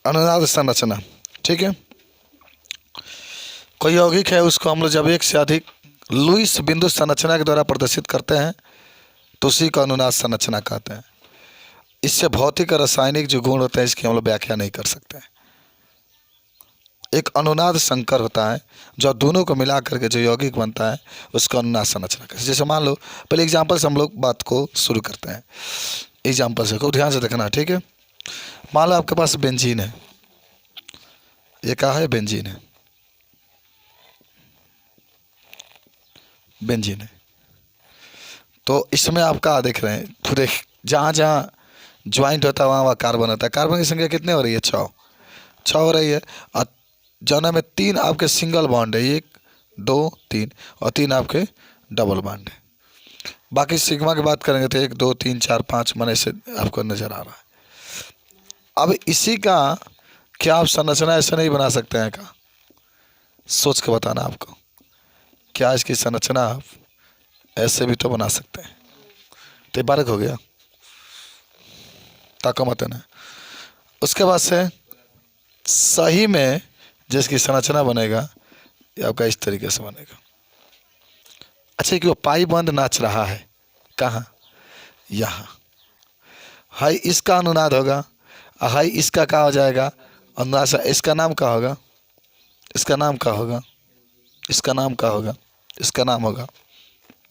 अनुनाद संरचना। ठीक है, कोई यौगिक है, उसको हम लोग जब एक से अधिक लुईस बिंदु संरचना के द्वारा प्रदर्शित करते हैं तो उसी को अनुनाद संरचना कहते हैं। इससे भौतिक और रासायनिक जो गुण होते हैं इसकी हम लोग व्याख्या नहीं कर सकते। एक अनुनाद संकर होता है, जो दोनों को मिला करके जो यौगिक बनता है उसको अनुनाद संरचना कहते हैं। जैसे मान लो, पहले एग्जाम्पल से हम लोग बात को शुरू करते हैं। एग्जाम्पल से खूब ध्यान से देखना, ठीक है। मान लो आपके पास बेंजीन है, ये क्या है? बेंजीन है, बेंजीन है। तो इसमें आप क्या देख रहे हैं? पूरे जहाँ जहाँ ज्वाइंट होता है वहाँ वहाँ कार्बन होता है। कार्बन की संख्या कितनी हो रही है? 6 हो रही है। और जौना में 3 आपके सिंगल बॉन्ड है, 1 2 3, और 3 आपके डबल बॉन्ड है। बाकी सिग्मा की बात करेंगे तो 1 2 3 4 5 मन ऐसे आपको नज़र आ रहा है। अब इसी का क्या आप संरचना ऐसे नहीं बना सकते हैं? क्या सोच के बताना आपको, क्या इसकी संरचना आप ऐसे भी तो बना सकते हैं? तो बारक हो गया, ताको मत है ना। उसके बाद से सही में जिसकी संरचना बनेगा ये आपका इस तरीके से बनेगा। अच्छा, कि वो पाई बंद नाच रहा है कहाँ? यहाँ। हाई इसका अनुनाद होगा, हाई इसका क्या हो जाएगा? अनुनाद से। इसका नाम क्या होगा? इसका नाम क्या होगा? इसका नाम क्या होगा? इसका नाम होगा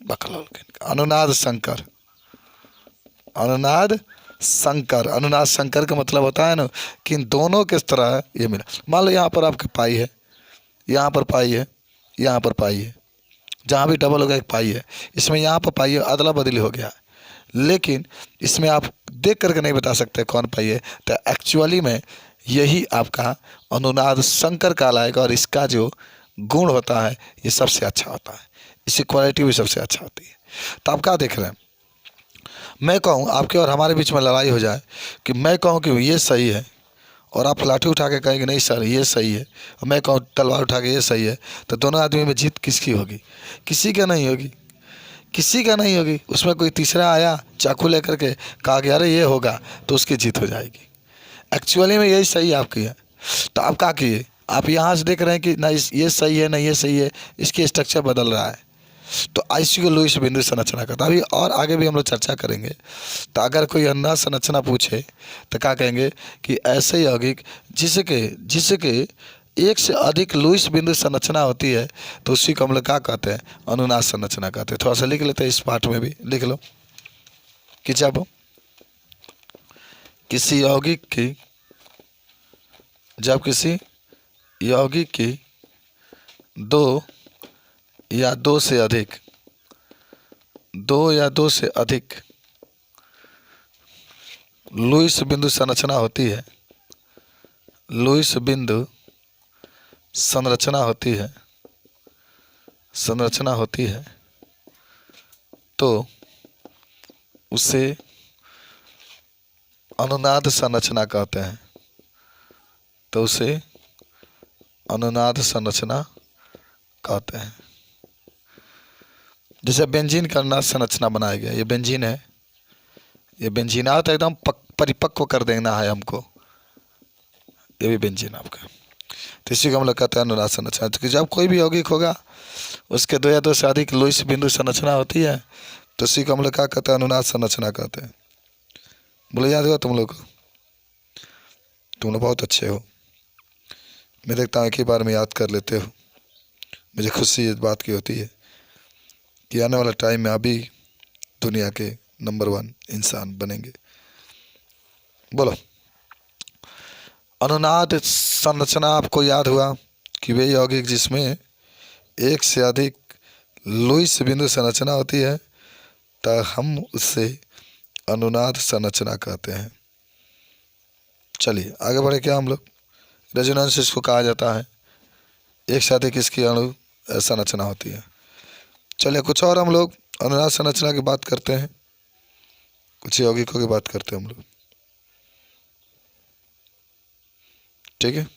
बकलोल। अनुनाद संकर। अनुनाद संकर। अनुनाद संकर का मतलब होता है ना कि इन दोनों किस तरह ये मिला। मान लो यहाँ पर आपके पाई है, यहाँ पर पाई है, यहाँ पर पाई है, जहाँ भी डबल होगा एक पाई है। इसमें यहाँ पर पाई है, अदला बदली हो गया है, लेकिन इसमें आप देख करके नहीं बता सकते कौन पाई है। तो एक्चुअली में यही आपका अनुनाद संकर कहलाएगा। और इसका जो गुण होता है ये सबसे अच्छा होता है, इसकी क्वालिटी भी सबसे अच्छा होती है। तो आप क्या देख रहे हैं? मैं कहूँ आपके और हमारे बीच में लड़ाई हो जाए कि मैं कहूँ कि ये सही है और आप लाठी उठा के कहेंगे नहीं सर ये सही है, और मैं कहूँ तलवार उठा के ये सही है, तो दोनों आदमी में जीत किसकी होगी? किसी का नहीं होगी, किसी का नहीं होगी। उसमें कोई तीसरा आया चाकू लेकर के कहा कि अरे ये होगा, तो उसकी जीत हो जाएगी। एक्चुअली में यही सही आपकी है। तो आप क्या किए? आप यहाँ से देख रहे हैं कि ना ये सही है ना ये सही है, इसकी स्ट्रक्चर बदल रहा है। तो आईसी को लुईस बिंदु संरचना का अभी और आगे भी हम लोग चर्चा करेंगे। तो अगर कोई अन्य संरचना पूछे तो क्या कहेंगे कि ऐसे यौगिक जिसके जिसके एक से अधिक लुईस बिंदु संरचना होती है तो उसी को हम लोग क्या कहते हैं? अनुनाद संरचना कहते हैं। थोड़ा सा लिख लेते हैं, इस पाठ में भी लिख लो कि जब किसी यौगिक की दो या दो से अधिक लुईस बिंदु संरचना होती है, लुईस बिंदु संरचना होती है तो उसे अनुनाद संरचना कहते हैं। तो उसे अनुनाद संरचना कहते हैं। जैसे बेंजीन का अनुनाद संरचना बनाया गया, ये बेंजीन है, ये बेंजीन तो एकदम परिपक्व कर देना है हमको, ये भी बेंजीन आपका। तो इसी को हम लोग कहते हैं अनुनाद संरचना। तो जब कोई भी यौगिक होगा उसके 2 या 2 से अधिक लुईस बिंदु संरचना होती है तो इसी को हम लोग क्या कहते हैं? अनुनाद संरचना कहते हैं। बोले याद हुआ तुम लोग को? तुम लोग बहुत अच्छे हो, मैं देखता हूँ एक ही बार में याद कर लेते हो। मुझे खुशी इस बात की होती है कि आने वाला टाइम में अभी दुनिया के नंबर 1 इंसान बनेंगे। बोलो, अनुनाद संरचना आपको याद हुआ कि वे यौगिक जिसमें एक से अधिक लुईस बिंदु संरचना होती है तो हम उससे अनुनाद संरचना कहते हैं। चलिए आगे बढ़े। क्या हम लोग रेजोनेंस इसको कहा जाता है, एक से अधिक इसकी अणु संरचना होती है। चलिए कुछ और हम लोग अनुनाद संरचना की बात करते हैं, कुछ यौगिकों की बात करते हैं हम लोग, ठीक है।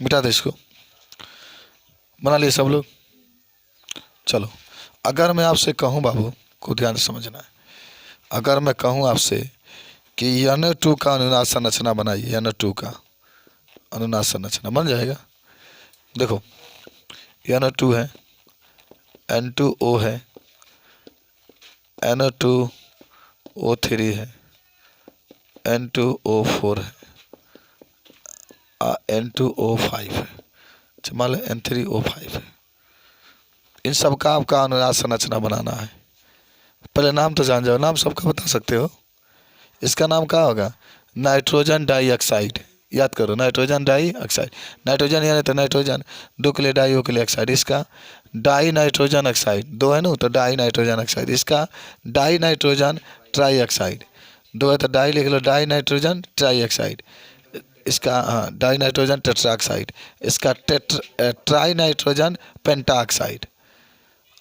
मिटा दे इसको, बना लिए सब लोग। चलो अगर मैं आपसे कहूँ बाबू को ध्यान से समझना है, अगर मैं कहूँ आपसे कि N2 का अनुनाद संरचना बनाइए, N2 का अनुनाद संरचना बन जाएगा। देखो N2 है, N2O है, N2O3 है, N2O4 है, N2O5 है, मान लो N3O5 है। इन सब का आपका अनुनाद संरचना बनाना है। पहले नाम तो जान जाओ, नाम सबका बता सकते हो। इसका नाम क्या होगा? Nitrogen dioxide. याद करो, नाइट्रोजन डाइऑक्साइड। नाइट्रोजन यानी तो नाइट्रोजन, दो के लिए डाई, ओ के लिए ऑक्साइड। इसका डाई नाइट्रोजन ऑक्साइड, दो है ना तो डाई नाइट्रोजन ऑक्साइड। इसका डाई नाइट्रोजन ट्राई ऑक्साइड, दो है तो डाई लिख लो, डाई नाइट्रोजन ट्राई ऑक्साइड। इसका हाँ डाई नाइट्रोजन टेट्राऑक्साइड। इसका ट्राई नाइट्रोजन पेंटाऑक्साइड।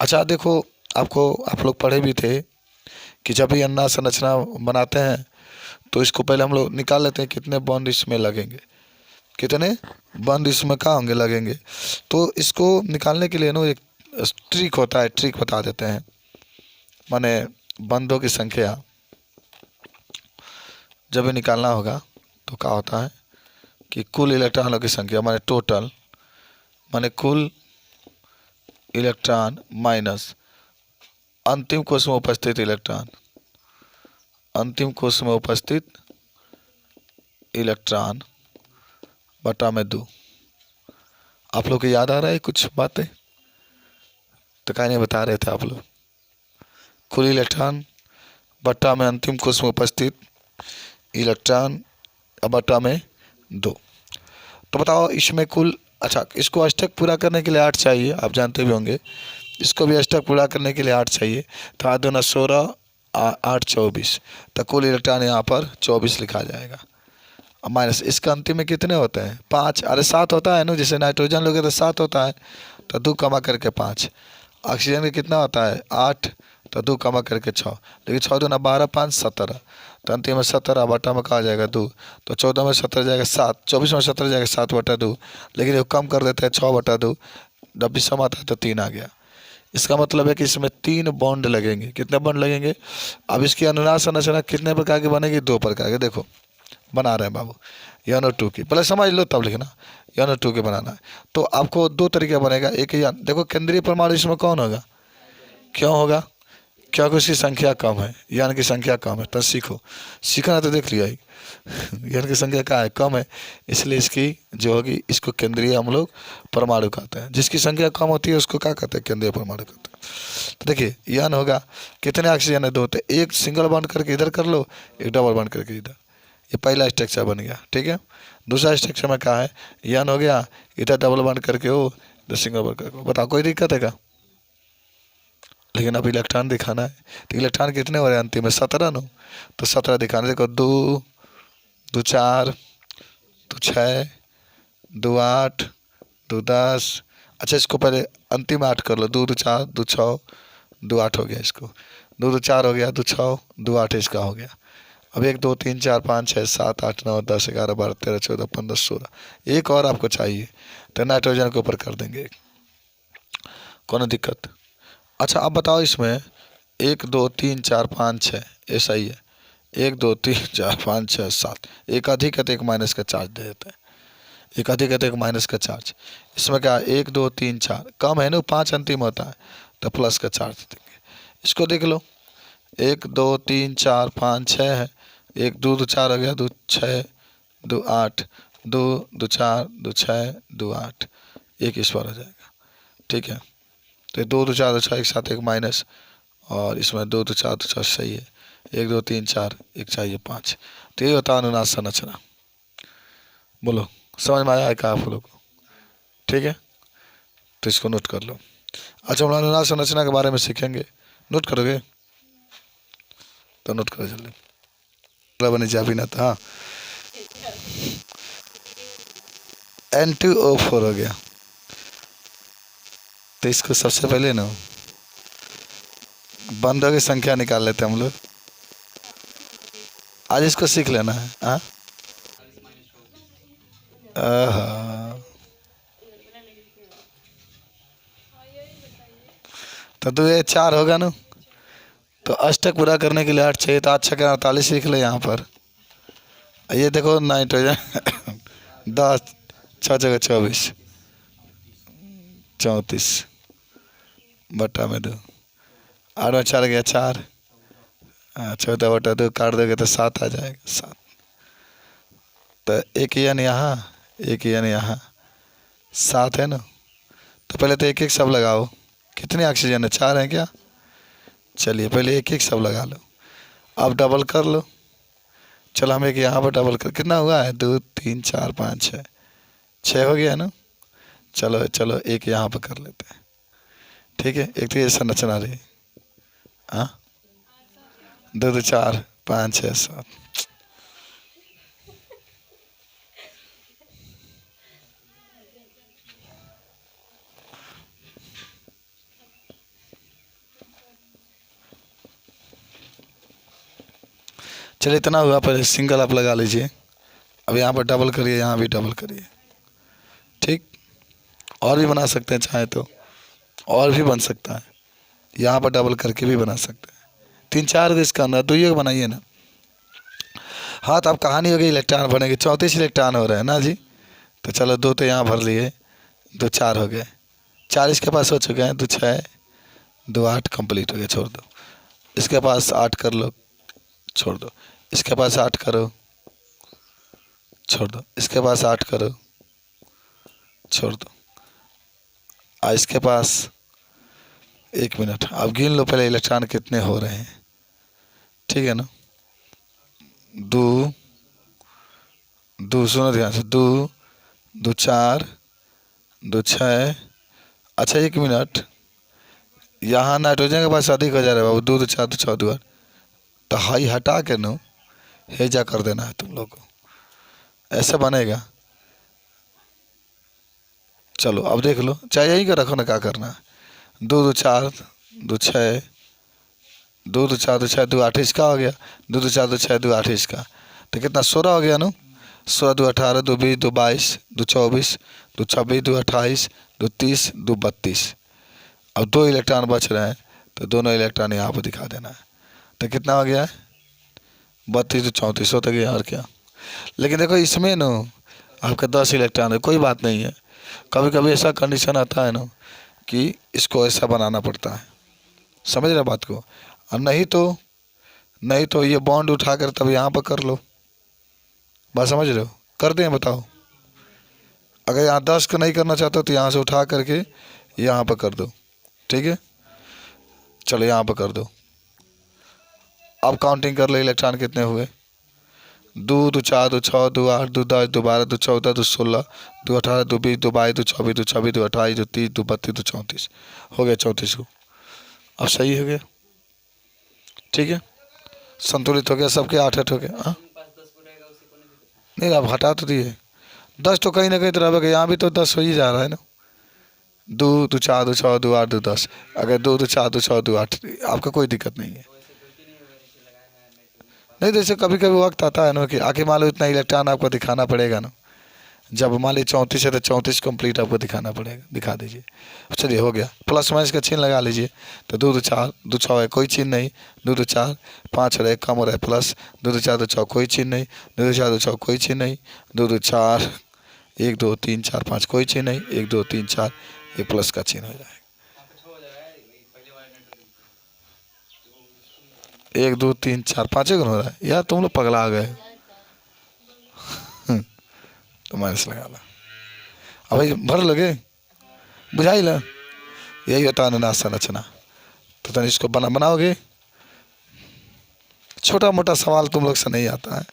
अच्छा देखो, आप लोग पढ़े भी थे कि जब भी अन्ना संरचना बनाते हैं तो इसको पहले हम लोग निकाल लेते हैं कितने बॉन्ड इसमें लगेंगे, कितने बॉन्ड इसमें कहाँ होंगे लगेंगे। तो इसको निकालने के लिए ना एक ट्रिक होता है, ट्रिक बता देते हैं। माने बॉन्डों की संख्या जब भी निकालना होगा तो क्या होता है कि कुल इलेक्ट्रॉनों की संख्या माने टोटल, माने कुल इलेक्ट्रॉन माइनस अंतिम कोश में उपस्थित इलेक्ट्रॉन, अंतिम कोश में उपस्थित इलेक्ट्रॉन बटा में 2। आप लोग को याद आ रहा है कुछ बातें? तो कहीं नहीं बता रहे थे आप लोग। कुल इलेक्ट्रॉन बटा में अंतिम कोश में उपस्थित इलेक्ट्रॉन बटा में 2। तो बताओ इसमें कुल, अच्छा इसको अष्टक पूरा करने के लिए 8 चाहिए, आप जानते भी होंगे। इसको भी अष्टक पूरा करने के लिए 8 चाहिए। तो 8 दूना 16, 8 24, तो कुल इलेक्ट्रॉन यहाँ पर 24 लिखा जाएगा। अब माइनस इसका अंतिम में कितने होते हैं? 5। अरे 7 होता है ना, जैसे नाइट्रोजन लोगे तो 7 होता है, तो 2 कमा करके 5। ऑक्सीजन का कितना होता है? 8, तो 2 कमा करके 6। लेकिन 6 दूना 12, 5 17, तो अंतिम में 17 बटा में कहा जाएगा 2, तो 14 में 17 जाएगा 7, 24 में 17 जाएगा 7 बटा 2। लेकिन ये कम कर देते हैं 6 बटा 2, जब भी सम आता है तो 3 आ गया। इसका मतलब है कि इसमें 3 बॉन्ड लगेंगे। कितने बॉन्ड लगेंगे? अब इसकी अनुनाद संरचना कितने प्रकार की बनेगी? 2 प्रकार के। देखो बना रहे हैं बाबू, N2 की, पहले समझ लो तब लिखना। N2 की बनाना है तो आपको 2 तरीके बनेगा। एक देखो केंद्रीय परमाणु इसमें कौन होगा? क्यों होगा? क्योंकि उसकी संख्या कम है, यान की संख्या कम है। तो सीखो, सीखना तो देख लिया ही। यान की संख्या क्या है? कम है, इसलिए इसकी जो होगी इसको केंद्रीय हम लोग परमाणु कहते हैं। जिसकी संख्या कम होती है उसको क्या कहते हैं? केंद्रीय परमाणु कहते हैं। तो देखिए यान होगा, कितने ऑक्सीजन है? 2, तो एक सिंगल बॉन्ड करके इधर कर लो, एक डबल बॉन्ड करके इधर। ये पहला स्ट्रक्चर बन गया, ठीक है। दूसरा स्ट्रक्चर में क्या है? यान हो गया, इधर डबल बॉन्ड करके हो, इधर सिंगल बॉन्ड करके हो। बताओ कोई दिक्कत है क्या? लेकिन अब इलेक्ट्रॉन दिखाना है, तो इलेक्ट्रॉन कितने हो रहे हैं अंतिम में? 17 नो, तो 17 दिखाना। देखो 2 2 4 2 6 2 8 2 10। अच्छा इसको पहले अंतिम 8 कर लो, 2 2 4 2 6 2 8 हो गया। इसको 2 2 4 हो गया, 2 6 2 8 इसका हो गया। अब 1 2 3 4 5 6 7 8 9 10 11 12 13 14 15 16, एक और आपको चाहिए तो नाइट्रोजन के ऊपर कर देंगे, कौन दिक्कत? अच्छा अब बताओ इसमें 1 2 3 4 5 6 ऐसा ही है, 1 2 3 4 5 6 7, एक अधिक है तो एक माइनस का चार्ज दे देते हैं, एक अधिक है तो एक माइनस का चार्ज। इसमें क्या 1 2 3 4 कम है ना, 5 अंतिम होता है तो प्लस का चार्ज देंगे। इसको देख लो, 1 2 3 4 5 6 है, 1 2 2 4 हो गया, 2 6 2 8 2 2 4 2 6 2 8, एक इस पर हो जाएगा, ठीक है। तो 2 2 4 2 6 एक साथ एक माइनस, और इसमें 2 2 4 2 4 सही है, 1 2 3 4 एक चाहिए 5। तो ये होता है अनुनाद संरचना। बोलो समझ में आया है क्या आप लोग को? ठीक है, तो इसको नोट कर लो। अच्छा हम अनुनाद संरचना के बारे में सीखेंगे, नोट करोगे? तो नोट करो जल्दी, बने जा भी ना था। N2O4 हो गया, तो इसको सबसे पहले ना बंदों की संख्या निकाल लेते हम लोग। आज इसको सीख लेना है। हाँ तो 2 ये 4 होगा ना। तो अष्टक पूरा करने के लिए 8 चाहिए, तो 8 छक्के 48 लिख लो यहाँ पर। ये देखो नाइट्रोजन 10 6 जगह 24 34 बटा में 2, 8 में 4 गया 4, 14 बटा 2 काट दोगे तो 7 आ जाएगा 7। तो एक यानी यहाँ, एक यानी यहाँ 7 है ना। तो पहले तो एक एक सब लगाओ। कितने ऑक्सीजन है, 4 हैं क्या? चलिए पहले एक एक सब लगा लो, अब डबल कर लो। चलो हम एक यहाँ पर डबल कर, कितना हुआ है 2 3 4 5 6, 6 हो गया है ना। चलो चलो एक यहाँ पर कर लेते हैं, ठीक है। एक तो ये संरचना रही, हाँ 2 2 4 5 6 7। चलिए इतना हुआ, पहले सिंगल आप लगा लीजिए। अब यहाँ पर डबल करिए, यहाँ भी डबल करिए, ठीक। और भी बना सकते हैं चाहे तो, और भी बन सकता है, यहाँ पर डबल करके भी बना सकते हैं। 3 4 तो इसका अंदर 2 ही बनाइए ना। हाँ तो अब कहानी हो गई, इलेक्ट्रॉन बनेंगे 34 इलेक्ट्रॉन हो रहे हैं ना जी। तो चलो 2 तो यहाँ भर लिए, 2 4 हो गए, 4 इसके पास हो चुके हैं, 2 6 2 8 कंप्लीट हो गया, छोड़ दो। इसके पास 8 कर लो, छोड़ दो। इसके पास 8 करो, छोड़ दो। इसके पास 8 करो, छोड़ दो। इसके पास 1 मिनट, अब गिन लो पहले इलेक्ट्रॉन कितने हो रहे हैं, ठीक है ना। 2 2 सुनो ध्यान से, 2 2 4 2 6। अच्छा 1 मिनट, यहाँ नाइट्रोजन के पास अधिक हो जा रहा है बाबू, 2 2 4 2 6 2 8। तो हाई हटा के नो हेजा कर देना है तुम लोग को, ऐसा बनेगा। चलो अब देख लो, चाहे यहीं का रखो ना, क्या करना है। 2 2 4 2 6 2 2 4 2 6 2 8 इसका हो गया, 2 2 4 2 6 2 8 इसका। तो कितना 16 हो गया ना। 16 2 18 2 20 2 22 2 24 2 26 2 28 2 30 2 32। अब 2 इलेक्ट्रॉन बच रहे हैं, तो दोनों इलेक्ट्रॉन यहाँ पर दिखा देना है। तो कितना हो गया है 32 तो 34 होता गया, और क्या। लेकिन देखो इसमें ना आपका 10 इलेक्ट्रॉन है, कोई बात नहीं है। कभी कभी ऐसा कंडीशन आता है ना कि इसको ऐसा बनाना पड़ता है, समझ रहे बात को। और नहीं तो ये बॉन्ड उठा कर तब यहाँ पर कर लो, बात समझ रहे हो। कर दें बताओ, अगर यहाँ 10 का नहीं करना चाहते हो तो यहाँ से उठा करके यहाँ पर कर दो, ठीक है। चलो यहाँ पर कर दो। अब काउंटिंग कर लो इलेक्ट्रॉन कितने हुए। 2 2 4 2 6 2 8 2 10 2 12 2 14 2 16 2 18 2 20 2 22 2 24 2 26 2 28 2 30 2 32 2 34 हो गया 34 को। अब सही हो गया, ठीक है, संतुलित हो गया, सबके 8 8 हो गया। हाँ नहीं अब हटा तो दिए, 10 तो कहीं ना कहीं तो रहेगा, यहाँ भी तो 10 हो ही जा रहा है ना। 2 2 4 2 6 2 8 2 10, अगर 2 2 4 2 6 2 8, आपका कोई दिक्कत नहीं है। नहीं जैसे कभी कभी वक्त आता है ना कि आके मान लो इतना इलेक्ट्रॉन आपको दिखाना पड़ेगा ना, जब मान ली 34 है तो 34 कंप्लीट आपको दिखाना पड़ेगा, दिखा दीजिए। चलिए हो गया, प्लस माइनस का चिन्ह लगा लीजिए। तो 2 2 4 2 6 है, कोई चिन्ह नहीं। 2 2 4 5 हो रहा है, कम हो रहा है, प्लस 2 2 4 2 6 कोई चिन्ह नहीं। 2 2 4 2 6 कोई चिन्ह नहीं। 2 2 4 1 2 3 4 5 कोई चिन्ह नहीं। 1 2 3 4 एक प्लस का चिन्ह हो जाएगा। 1 2 3 4 5 गुण हो रहा है यार, तुम लोग पगला आ गए। तो माइनस लगा ला, अब भाई भर लगे, बुझाई ला, यही होता है अनुनाद संरचना। तो तुम इसको बनाओगे। छोटा मोटा सवाल तुम लोग से नहीं आता है,